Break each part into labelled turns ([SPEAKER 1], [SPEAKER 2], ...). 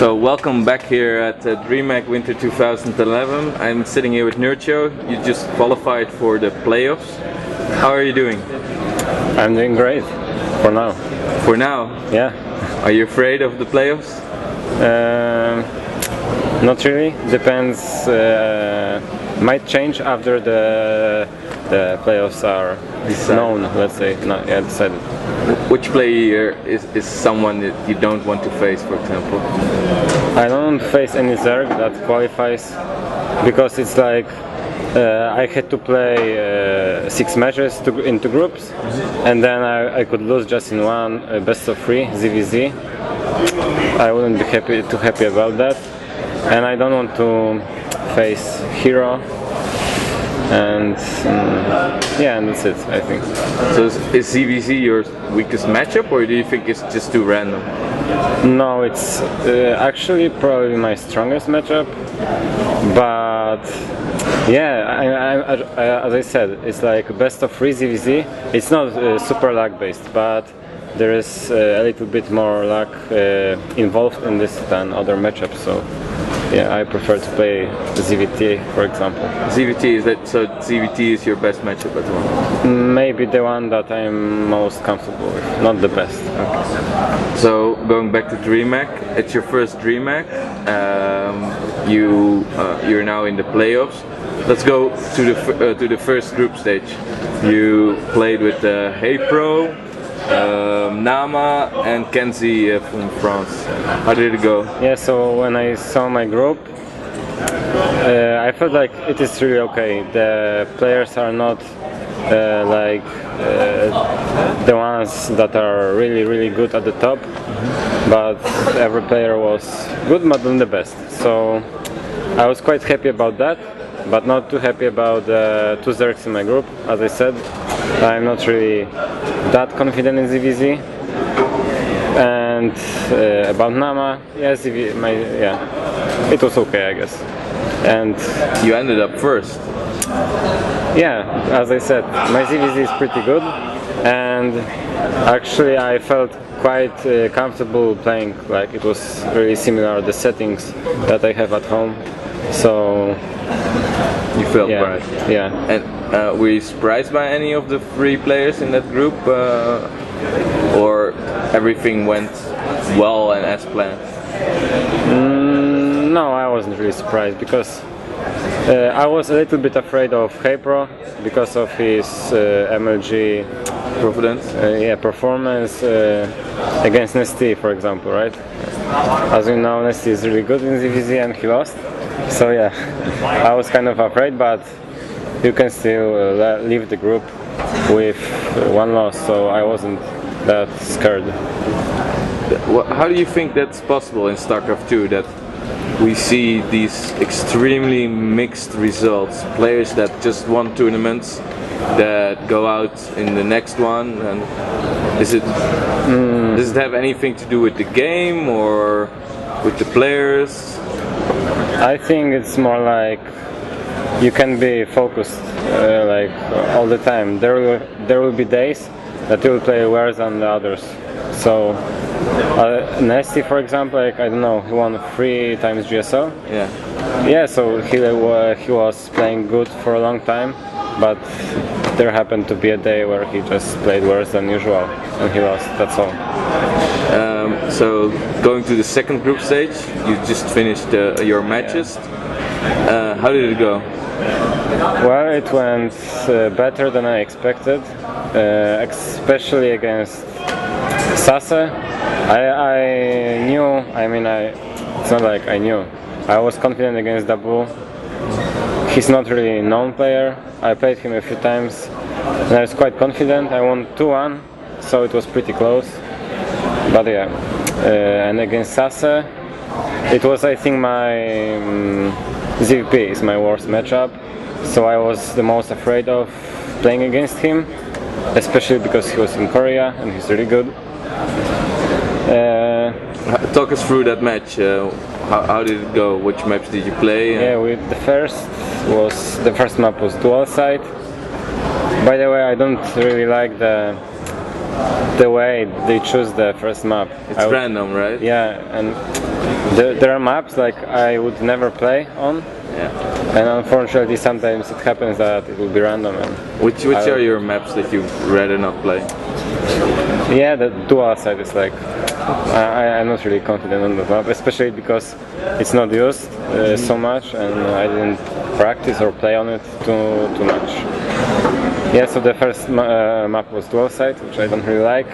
[SPEAKER 1] So welcome back here at Dreamhack Winter 2011. I'm sitting here with Nerchio. You just qualified for the playoffs. How are you doing?
[SPEAKER 2] I'm doing great, for now.
[SPEAKER 1] For now?
[SPEAKER 2] Yeah.
[SPEAKER 1] Are you afraid of the playoffs?
[SPEAKER 2] Not really. Depends. Might change after the playoffs are known. Let's say, not yet decided.
[SPEAKER 1] Which player is someone that you don't want to face, for example?
[SPEAKER 2] I don't face any Zerg that qualifies because it's like I had to play 6 matches into groups, and then I could lose just in one best of 3 ZVZ. I wouldn't be too happy about that, and I don't want to face Hero. And yeah, and that's it, I think.
[SPEAKER 1] So is ZVZ your weakest matchup, or do you think it's just too random?
[SPEAKER 2] No, it's actually probably my strongest matchup. But yeah, as I said, it's like best of 3 ZVZ. It's not super luck based, but there is a little bit more luck involved in this than other matchups. So yeah, I prefer to play ZVT, for example.
[SPEAKER 1] ZVT is your best matchup at the moment?
[SPEAKER 2] Maybe the one that I'm most comfortable with, not the best.
[SPEAKER 1] Okay. So going back to Dreamhack, it's your first Dreamhack. You're now in the playoffs. Let's go to the first group stage. You played with Hey Pro, Nama and Kenzie from France. How did it go?
[SPEAKER 2] Yeah, so when I saw my group, I felt like it is really okay. The players are not like the ones that are really good at the top, but every player was good, but not the best. So I was quite happy about that, but not too happy about the 2 Zergs in my group. As I said, I'm not really that confident in ZVZ. And about Nama, it was okay, I guess. And
[SPEAKER 1] you ended up first.
[SPEAKER 2] Yeah, as I said, my ZVZ is pretty good, and actually I felt quite comfortable playing. Like it was really similar the settings that I have at home. So
[SPEAKER 1] you felt right.
[SPEAKER 2] Yeah.
[SPEAKER 1] And were you surprised by any of the 3 players in that group, or everything went well and as planned?
[SPEAKER 2] No, I wasn't really surprised because I was a little bit afraid of Hey Pro because of his MLG performance against Nesty, for example, right? As you know, Nesty is really good in ZVZ and he lost. So yeah, I was kind of afraid, but you can still leave the group with 1 loss, so I wasn't that scared.
[SPEAKER 1] How do you think that's possible in StarCraft 2, that we see these extremely mixed results? Players that just won tournaments that go out in the next one, and does it have anything to do with the game or with the players?
[SPEAKER 2] I think it's more like you can be focused like all the time. There will be days that you will play worse than the others. So Nesty, for example, like, I don't know, he won 3 times GSL. Yeah, so he was playing good for a long time, but there happened to be a day where he just played worse than usual and he lost. That's all.
[SPEAKER 1] So going to the second group stage, you just finished your matches. How did it go?
[SPEAKER 2] Well, it went better than I expected, especially against Sase. I knew, it's not like I knew. I was confident against Dabu. He's not really a known player. I played him a few times and I was quite confident. I won 2-1, so it was pretty close. But yeah, and against Sase, it was, I think, my ZVP is my worst matchup. So I was the most afraid of playing against him, especially because he was in Korea and he's really good.
[SPEAKER 1] Talk us through that match. How did it go? Which maps did you play?
[SPEAKER 2] Yeah, the first map was dual side. By the way, I don't really like the the way they choose the first map.
[SPEAKER 1] It's random, right?
[SPEAKER 2] Yeah, and there are maps like I would never play on.
[SPEAKER 1] Yeah.
[SPEAKER 2] And unfortunately, sometimes it happens that it will be random. And
[SPEAKER 1] which are your maps that you'd rather not play?
[SPEAKER 2] Yeah, the dual side is like I'm not really confident on the map, especially because it's not used so much, and I didn't practice or play on it too much. Yeah, so the first map was dual side, which I don't really like,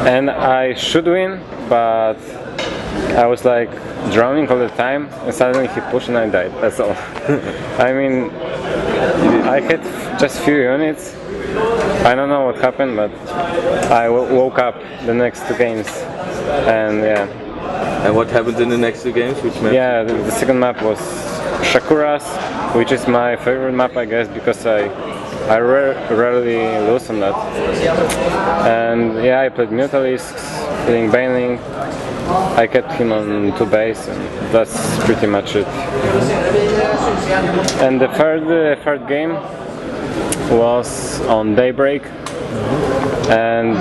[SPEAKER 2] and I should win, but I was like drowning all the time, and suddenly he pushed and I died. That's all. I mean, I had just few units. I don't know what happened, but I woke up the next 2 games, and yeah.
[SPEAKER 1] And what happened in the next 2 games? Which map?
[SPEAKER 2] Yeah, the second map was Shakuras, which is my favorite map, I guess, because I rarely lose on that. And yeah, I played Mutalisks, playing Baneling. I kept him on 2 base, and that's pretty much it. And the third game was on Daybreak, and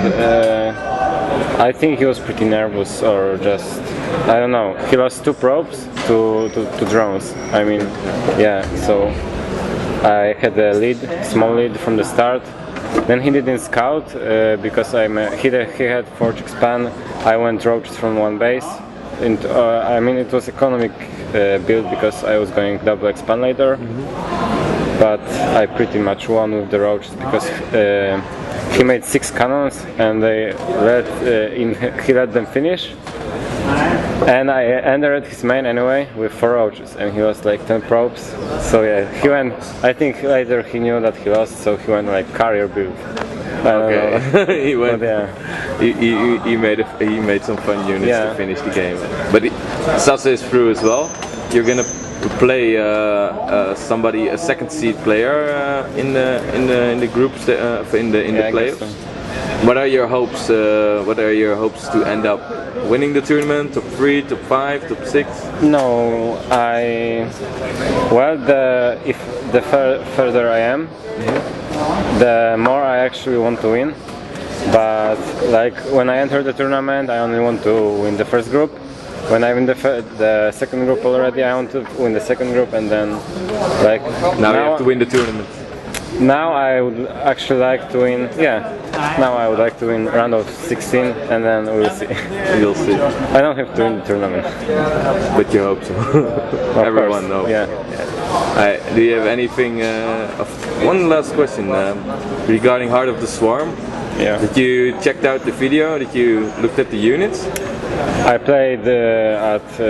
[SPEAKER 2] I think he was pretty nervous, or just I don't know. He lost 2 probes to drones. I mean, yeah. So I had a small lead from the start. Then he didn't scout because he had Forge Expand. I went roaches from 1 base. I mean, it was economic build because I was going double expand later. But I pretty much won with the roaches because he made 6 cannons and he let them finish. And I entered his main anyway with 4 roaches, and he was like 10 probes. So yeah, he went. I think later he knew that he lost, so he went like carrier build.
[SPEAKER 1] Okay, he went.
[SPEAKER 2] But, yeah.
[SPEAKER 1] He made some fun units to finish the game. But Sasa is through as well. You're gonna play a second seed player in the groups in the playoffs. So. What are your hopes? What are your hopes to end up winning the tournament? Top 3, top 5, top 6?
[SPEAKER 2] No, if the further I am, the more I actually want to win. But like when I enter the tournament, I only want to win the first group. When I win the second group already, I want to win the second group, and then like
[SPEAKER 1] now you have to win the tournament.
[SPEAKER 2] Now I would actually like to win. Yeah. Now I would like to win round of 16, and then we'll see.
[SPEAKER 1] You'll see.
[SPEAKER 2] I don't have to win the tournament,
[SPEAKER 1] but you hope so. Everyone knows.
[SPEAKER 2] Yeah.
[SPEAKER 1] Do you have anything? One last question regarding Heart of the Swarm.
[SPEAKER 2] Yeah.
[SPEAKER 1] Did you checked out the video? Did you looked at the units?
[SPEAKER 2] I played at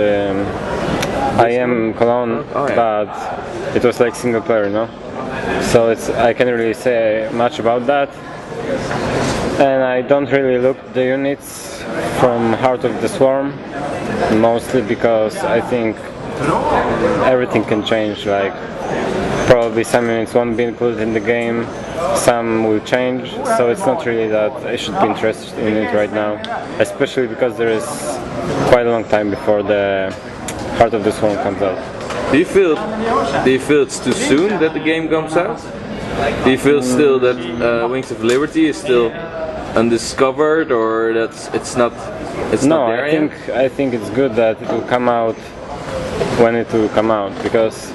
[SPEAKER 2] IM Cologne, but it was like single player, no? So I can't really say much about that. And I don't really look at the units from Heart of the Swarm, mostly because I think everything can change. Like probably some units won't be included in the game, some will change, so it's not really that I should be interested in it right now, especially because there is quite a long time before the Heart of the Swarm comes out.
[SPEAKER 1] Do you feel it's too soon that the game comes out? Do you feel still that Wings of Liberty is still undiscovered, or that it's not there yet?
[SPEAKER 2] I think it's good that it will come out when it will come out, because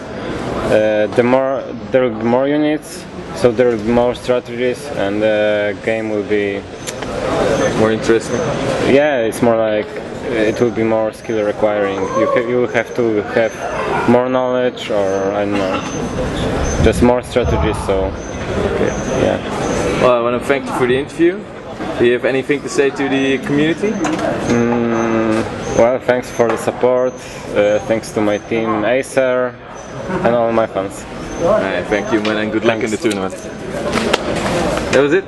[SPEAKER 2] there will be more units, so there will be more strategies, and the game will be
[SPEAKER 1] more interesting.
[SPEAKER 2] Yeah, it's more like it will be more skill requiring. You will have to have more knowledge, or I don't know, just more strategies. So yeah.
[SPEAKER 1] Well, I want to thank you for the interview. Do you have anything to say to the community?
[SPEAKER 2] Well, thanks for the support. Thanks to my team Acer and all my fans.
[SPEAKER 1] Alright, thank you, man, and good luck in the tournament. That was it.